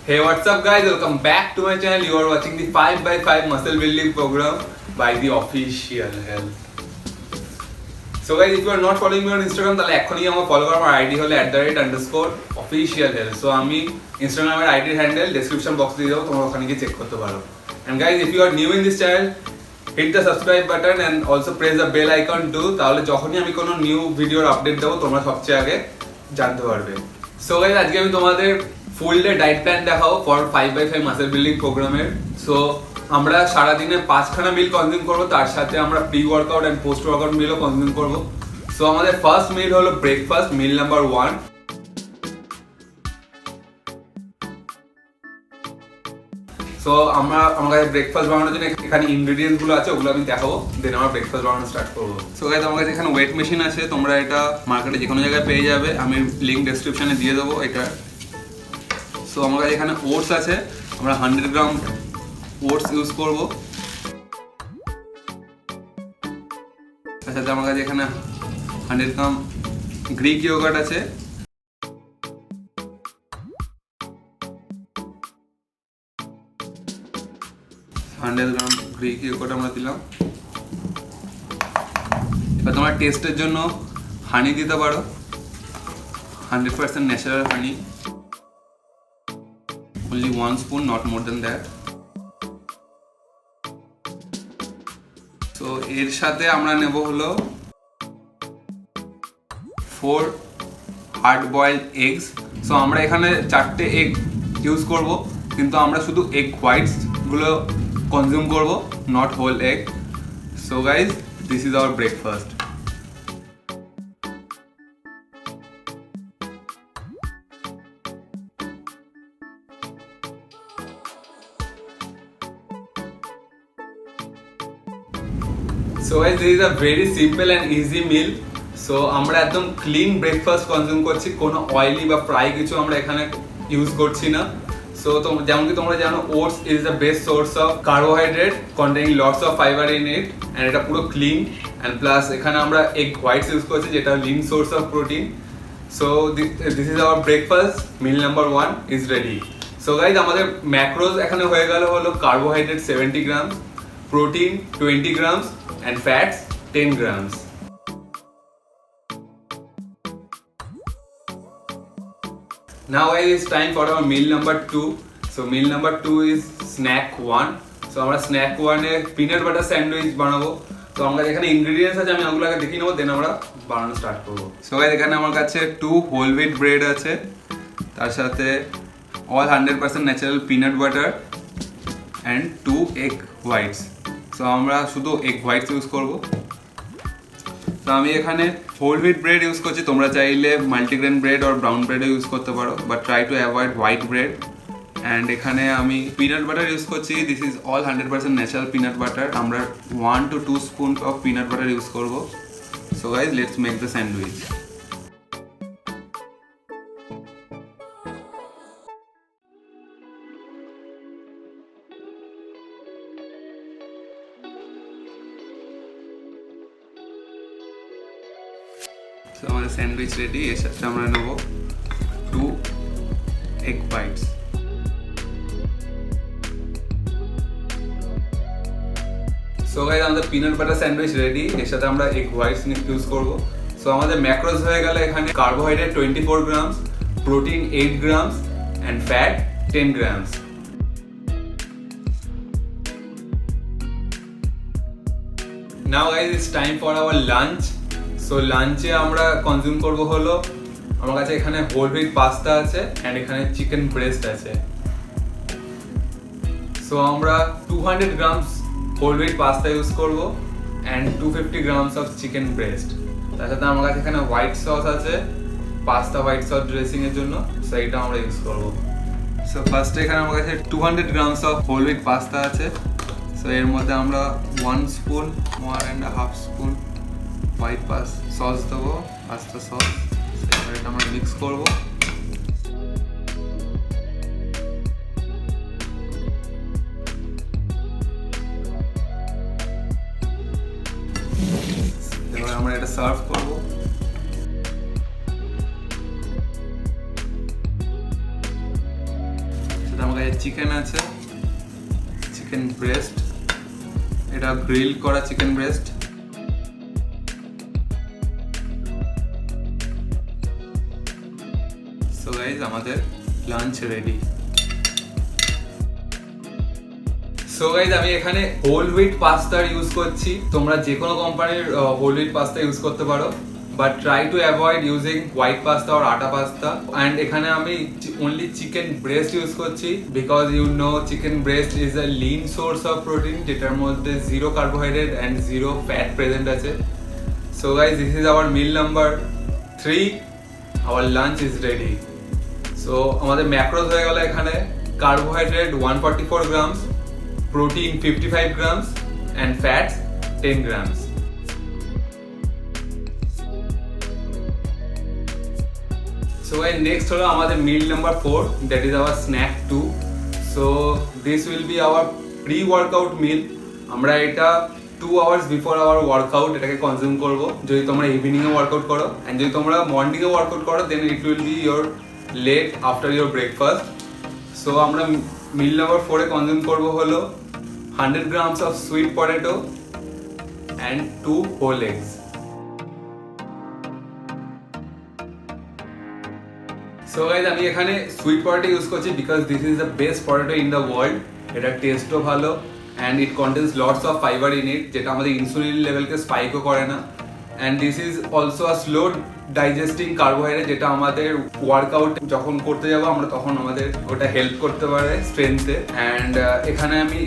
Hey, what's up guys? Welcome back to my channel. You are watching the 5x5 muscle building program by the Official Health. So guys, if you are not following me on Instagram, তাহলে এখনই আমার follow করো। আমার ID হলো @_official health. So আমি ইনস্টাগ্রামের আইডির handle description box দিয়ে দেবো, তোমরা ওখানে গিয়ে চেক করতে পারো। And guys, if you are new in this channel, hit the subscribe button and also press the bell icon too. তাহলে যখনই আমি কোনো নিউ ভিডিওর আপডেট দেবো, তোমরা সবচেয়ে আগে জানতে পারবে। So guys, আজকে আমি তোমাদের ফুল ডে ডায়েট প্ল্যান দেখাবো ফর 5x5 মাসেল বিল্ডিং প্রোগ্রামের। সো আমরা সারাদিনে 5খানা মিল কনজিউম করবো, তার সাথে আমরা pre workout and post workout মিলও কনজিউম করবো। সো আমাদের ফার্স্ট মিল হলো ব্রেকফাস্ট, মিল নাম্বার 1। সো আমার কাছে ব্রেকফাস্ট বানানোর জন্য এখানে ইনগ্রেডিয়েন্টস গুলো আছে, ওগুলো আমি দেখাবো, দেন আমরা ব্রেকফাস্ট বানানো স্টার্ট করবো। সো গাইস, আমার কাছে এখানে ওয়েট মেশিন আছে, তোমরা এটা মার্কেটে যে কোনো জায়গায় পেয়ে যাবে, আমি লিঙ্ক ডেসক্রিপশনে দিয়ে দেবো এটা। সো আমার কাছে এখানে ওটস আছে, আমরা 100 গ্রাম ওটস ইউজ করবো। তার সাথে আমার কাছে এখানে 100 গ্রাম গ্রিক ইয়োগার্ট আছে। আমরা দিলাম। এবার তোমার টেস্টের জন্য হানি দিতে পারো, 100% natural honey, only 1 spoon, not more than that. তো এর সাথে আমরা নেব হলো 4 হার্ড বয়েলড এগস। সো আমরা এখানে 4টে এগ ইউজ করব, কিন্তু আমরা শুধু এগ হোয়াইটস গুলো কনজিউম করব, not whole egg. So guys, this is our breakfast. So guys, this is a very simple and easy meal. So আমরা একদম ক্লিন ব্রেকফাস্ট কনজিউম করছি, কোনো অয়েলি বা ফ্রাই কিছু আমরা এখানে ইউজ করছি না। সো যেমন কি তোমরা জানো, oats is the best source of carbohydrate containing lots of fibre in it, and এটা পুরো ক্লিন, অ্যান্ড প্লাস এখানে আমরা এগ হোয়াইটস ইউজ করছি, যেটা lean source of protein. So this is our breakfast, meal number 1 is ready. So guys, আমাদের macros এখানে হয়ে গেল হলো carbohydrate 70 grams, protein 20 grams and fats 10 grams. Now guys, it's time for our meal number 2. So meal number 2 is snack 1. So আমরা snack 1 এ peanut butter sandwich বানাবো। তো আমরা এখানে ingredients আছে, আমি ওগুলোকে দেখিয়ে নেবো, দেন আমরা বানানো স্টার্ট করবো। So guys, এখানে আমার কাছে 2 whole wheat bread আছে, তার সাথে all 100% natural peanut butter and 2 egg whites. So আমরা শুধু এগ হোয়াইটস ইউজ করবো। তো আমি এখানে হোল হুইট ব্রেড ইউজ করছি, তোমরা চাইলে মাল্টিগ্রেন ব্রেড আর ব্রাউন ব্রেডও ইউজ করতে পারো, but try to avoid white bread. And এখানে আমি পিনাট বাটার ইউজ করছি, this is all 100% natural peanut butter. আমরা 1 to 2 spoon of peanut butter use করবো। So guys, let's make the sandwich. তো আমাদের স্যান্ডউইচ রেডি। এর সাথে আমরা নেব 2 এগ হোয়াইটস। সো গাইস, আমাদের পিনাট বাটার স্যান্ডউইচ রেডি, এর সাথে আমরা এগ হোয়াইটস ইউজ করব। সো আমাদের ম্যাক্রোস হয়ে গেল এখানে carbohydrate 24 grams, protein 8 grams and fat 10 grams. Now guys, it's time for our lunch. So লাঞ্চে আমরা কনজিউম করবো হলো, আমার কাছে এখানে হোল হুইট পাস্তা আছে অ্যান্ড এখানে চিকেন ব্রেস্ট আছে। সো আমরা 200 grams whole wheat pasta use করবো and 250 grams of chicken breast. তার সাথে আমার কাছে এখানে হোয়াইট সস আছে, পাস্তা হোয়াইট সস ড্রেসিং এর জন্য, সো এটা আমরা ইউজ করবো। সো ফার্স্টে এখানে আমার কাছে 200 grams of whole wheat pasta আছে। সো এর মধ্যে আমরা 1 স্পুন 1.5 স্পুন হোয়াইট সস দেবো, পাস্তা সস। এবার এটা আমরা মিক্স করবো। এবার আমরা এটা সার্ভ করবো। আমার কাছে চিকেন আছে, চিকেন ব্রেস্ট, এটা গ্রিল করা চিকেন ব্রেস্ট। সো গাইজ আমাদের লাঞ্চ রেডি। সো গাইজ আমি এখানে হোল হুইট পাস্তার ইউজ করছি, তোমরা যে কোনো কোম্পানির হোল হুইট পাস্তা ইউজ করতে পারো, but try to avoid using white pasta or atta pasta. And এখানে আমি অনলি চিকেন ব্রেস্ট ইউজ করছি, because you know chicken breast is a lean source of protein, যেটার মধ্যে 0 কার্বোহাইড্রেট অ্যান্ড 0 ফ্যাট প্রেজেন্ট আছে। So guys this is our meal number 3, our lunch is ready. So আমাদের macros হয়ে গেল এখানে carbohydrate 144 grams, protein 55 grams and fats 10 grams. So next হলো আমাদের meal number 4, that is our snack 2. So this will be our pre-workout meal. আমরা এটা 2 hours before our workout এটাকে consume করব, যদি তোমরা ইভিনিং এ ওয়ার্কআউট করো, এন্ড যদি তোমরা মর্নিং এ ওয়ার্কআউট করো then it will be your late after your breakfast. So আমরা meal number 4 এ কনজিউম করব হলো 100 grams of sweet potato and 2 whole eggs. So guys আমি এখানে sweet potato ইউজ করছি because this is the best potato in the world. এটা টেস্টও ভালো and it contains lots of fiber in it, যেটা আমাদের ইনসুলিন লেভেলকে স্পাইকও করে না, and this is also a slow digesting carbohydrate, যেটা আমাদের ওয়ার্কআউট যখন করতে যাব আমরা তখন আমাদের ওটা হেল্প করতে পারে স্ট্রেংথে। অ্যান্ড এখানে আমি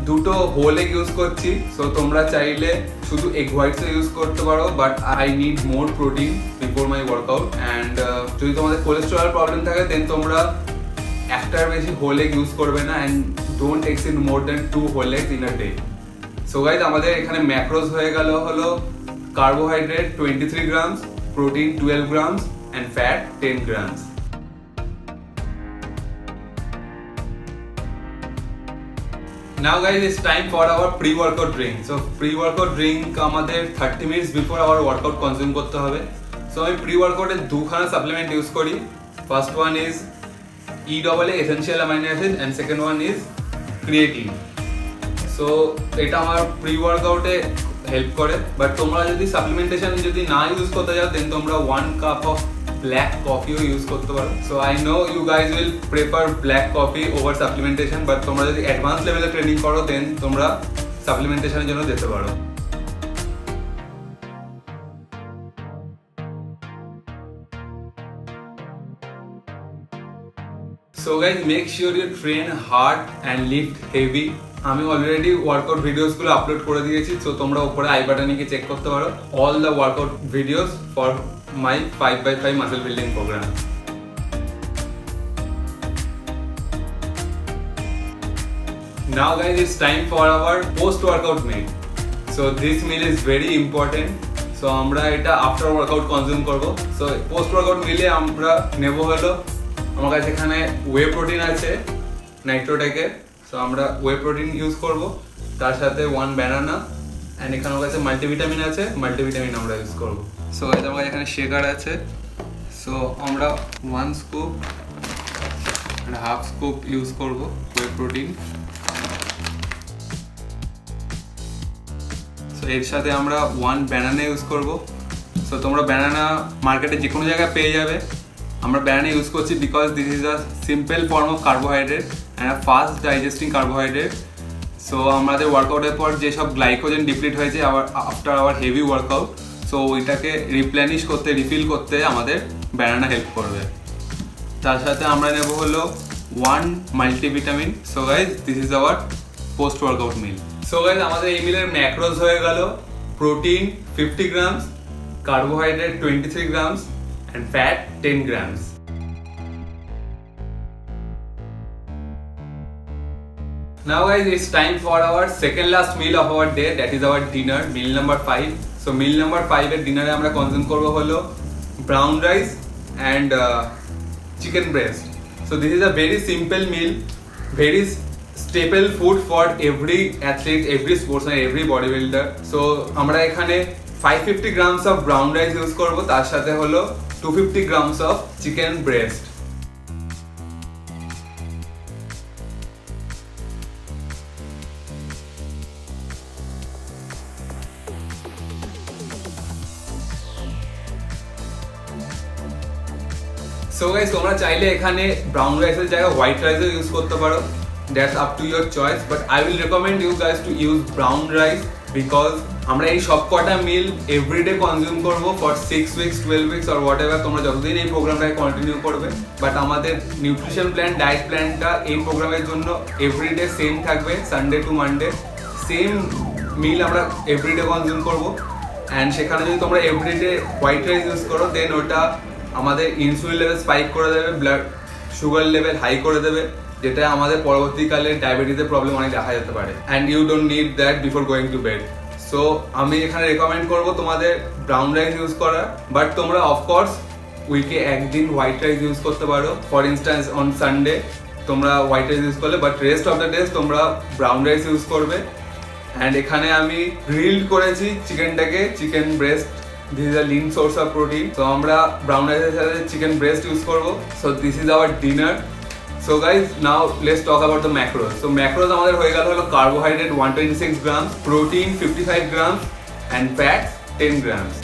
2টো হোল এগ ইউজ করছি, সো তোমরা চাইলে শুধু এগ হোয়াইটস ইউজ করতে পারো, but I need more protein before my workout. And যদি তোমাদের কোলেস্টেরল প্রবলেম থাকে দেন তোমরা একটার বেশি হোল এগ ইউজ করবে না, and don't exceed more than 2 whole eggs in a day. So guys আমাদের এখানে ম্যাক্রোস হয়ে গেল হলো carbohydrate 23 grams, protein 12 grams and fat 10 grams. Now guys it's time for our pre-workout drink. So pre-workout drink আমাদের 30 minutes before our workout consume করতে হবে। So আমি pre-workout এর দুখানা সাপ্লিমেন্ট ইউজ করি। First one is EAA essential amino acid and second one is creatine. So এটা আমার pre-workout এ help করে, বাট তোমরা যদি সাপ্লিমেন্টেশন যদি না ইউজ করতে যাও দেন তোমরা 1 কাপ অফ ব্ল্যাক কফিও ইউজ করতে পারো। So I know you guys will prefer black coffee over supplementation, but তোমরা যদি অ্যাডভান্স লেভেলে ট্রেনিং করো দেন তোমরা সাপ্লিমেন্টেশনের জন্য যেতে পারো। So guys make sure you train hard and lift heavy. আমি অলরেডি ওয়ার্কআউট ভিডিওসগুলো আপলোড করে দিয়েছি, সো তোমরা উপরে আই বাটনে গিয়ে চেক করতে পারো all the workout videos for my 5x5 muscle building programme. Now guys it's time for our post workout meal. So this meal is very important. So আমরা এটা আফটার ওয়ার্কআউট কনজিউম করব। So post workout মিলে আমরা নেব হলো, আমার কাছে এখানে ওয়ে প্রোটিন আছে নাইট্রোটেকের, সো আমরা ওয়ে প্রোটিন ইউজ করব, তার সাথে 1 ব্যানানা, অ্যান্ড এখানে আমার কাছে মাল্টিভিটামিন আছে, মাল্টিভিটামিন আমরা ইউজ করব। সো আমার কাছে এখানে শেকার আছে, সো আমরা 1 scoop and half scoop use করব ওয়ে প্রোটিন। সো এর সাথে আমরা 1 ব্যানানা ইউজ করব। সো তোমরা ব্যানানা মার্কেটে যে কোনো জায়গায় পেয়ে যাবে, আমরা ব্যানানা ইউজ করছি because this is a simple form of carbohydrate and a fast digesting carbohydrate. So আমাদের ওয়ার্কআউটের পর যেসব গ্লাইকোজেন ডিপ্লিট হয়েছে after our heavy workout, so ওইটাকে রিপ্লেনিশ করতে রিফিল করতে আমাদের ব্যানানা হেল্প করবে। তার সাথে আমরা নেব হলো 1 multivitamin. So guys this is our post workout meal. So guys আমাদের এই মিলের ম্যাক্রোস হয়ে গেল protein 50 grams, carbohydrate 23 grams and fat 10 grams. Now guys it's time for our second last meal of our day, that is our dinner, meal number 5. So meal number 5 এর ডিনারে আমরা consume করব হলো brown rice and chicken breast. So this is a very simple meal, very staple food for every athlete, every sportsman, every bodybuilder. So আমরা এখানে 550 grams of brown rice use করব, তার সাথে হলো 250 grams of chicken breast. So guys তোমরা চাইলে এখানে brown রাইসের জায়গায় হোয়াইট রাইসও ইউজ করতে পারো, that's up to your choice, but I will recommend you guys to use brown rice because আমরা এই সব কটা মিল এভরিডে কনজিউম করবো for 6 weeks 12 weeks or whatever তোমরা যতদিন এই প্রোগ্রামটাকে কন্টিনিউ করবে। বাট আমাদের নিউট্রিশন প্ল্যান, ডায়েট প্ল্যানটা এই প্রোগ্রামের জন্য এভরিডে সেম থাকবে, Sunday to Monday same meal আমরা এভরিডে কনজিউম করবো। অ্যান্ড সেখানে যদি তোমরা এভরিডে হোয়াইট রাইস ইউজ করো দেন ওটা আমাদের ইনসুলিন লেভেল স্পাইক করে দেবে, ব্লাড সুগার লেভেল হাই করে দেবে, যেটা আমাদের পরবর্তীকালে ডায়াবেটিসের প্রবলেম অনেক দেখা যেতে পারে। And you don't need that before going to bed. সো আমি এখানে রেকমেন্ড করবো তোমাদের ব্রাউন রাইস ইউজ করার, বাট তোমরা অফকোর্স উইকে একদিন হোয়াইট রাইস ইউজ করতে পারো। ফর ইনস্ট্যান্স অন সানডে তোমরা হোয়াইট রাইস ইউজ করলে, but rest of the days তোমরা ব্রাউন রাইস ইউজ করবে। অ্যান্ড এখানে আমি গ্রিলড করেছি চিকেনটাকে, chicken breast, this is a lean source of protein. তো আমরা ব্রাউন রাইসের সাথে চিকেন ব্রেস্ট ইউজ করবো। So this is our dinner. So guys, now let's talk about the macros. So macros আমাদের হয়ে গেল হলো carbohydrate 126 grams, protein 55 grams and fats 10 grams.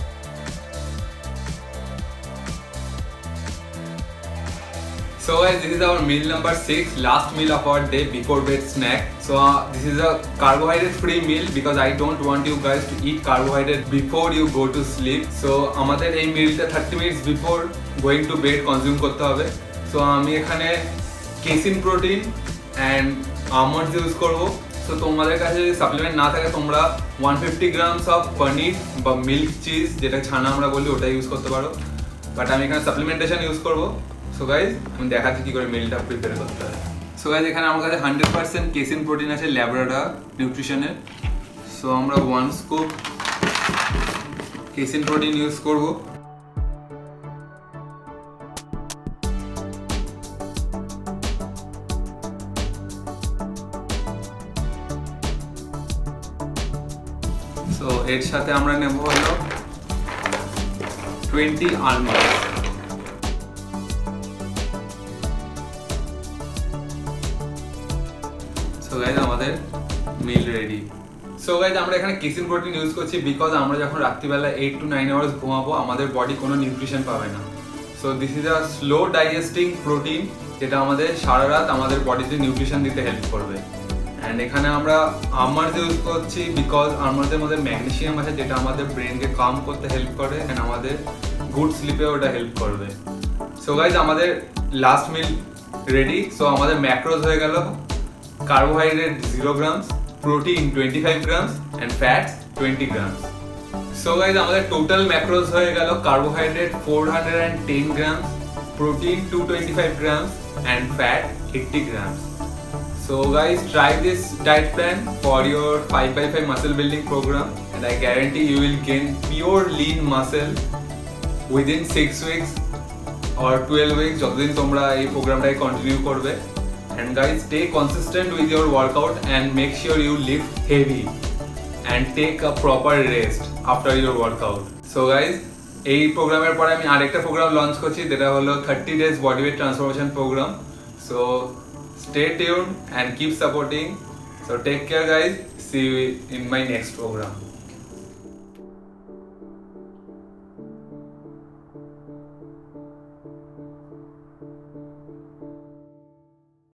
So guys, this is our meal number 6, last meal of our day before bed snack. So this is a carbohydrate free meal because I don't want you guys to eat carbohydrate before you go to sleep. So আমাদের এই মিলটা 30 minutes before going to bed consume করতে হবে। So আমি এখানে casing protein and almonds use করবো। So তোমাদের কাছে যদি সাপ্লিমেন্ট না থাকে তোমরা 150 গ্রামস অফ পনির বা মিল্ক চিজ, যেটা ছানা আমরা বলি, ওটা ইউজ করতে পারো, বাট আমি এখানে সাপ্লিমেন্টেশন ইউজ করবো। সো গাইজ আমি দেখাচ্ছি কী করে মিলটা প্রিপেয়ার করতে হয়। সো গাইজ এখানে আমার কাছে 100% কেসিন প্রোটিন আছে ল্যাবরেটর নিউট্রিশনের। সো আমরা 1 স্কুপ কেসিন প্রোটিন ইউজ করবো। তো এর সাথে আমরা নেব হলো 20 আলমন্ড। সো গাইজ আমাদের মিল রেডি। সো গাইজ আমরা এখানে কেসিন প্রোটিন ইউজ করছি বিকজ আমরা যখন রাত্রিবেলা 8 to 9 আওয়ার্স ঘুমাবো আমাদের বডি কোনো নিউট্রিশন পাবে না। So this is a slow digesting protein যেটা আমাদের সারা রাত আমাদের বডিতে নিউট্রিশন দিতে হেল্প করবে। অ্যান্ড এখানে আমরা আমন্ডস ইউজ করছি বিকজ আমন্ডসের মধ্যে ম্যাগনেসিয়াম আছে যেটা আমাদের ব্রেনকে কাম করতে হেল্প করে অ্যান্ড আমাদের গুড স্লিপে ওটা হেল্প করবে। সো গাইজ আমাদের লাস্ট মিল রেডি। সো আমাদের ম্যাক্রোজ হয়ে গেল carbohydrate 0 grams, protein 25 grams and fats 20 grams। So guys আমাদের টোটাল ম্যাক্রোজ হয়ে গেল carbohydrate 410 grams, protein 225 grams and fat 80 grams. So guys, try this diet plan for your 5x5 muscle building program and I guarantee you will gain pure lean muscle within 6 weeks or 12 weeks যতদিন তোমরা এই প্রোগ্রামটাকে continue করবে। And guys, stay consistent with your workout and make sure you lift heavy and take a proper rest after your workout. So guys, এই প্রোগ্রামের পরে আমি আরেকটা প্রোগ্রাম লঞ্চ করছি যেটা হলো 30 days body weight transformation program. So stay tuned and keep supporting. So take care guys. See you in my next program.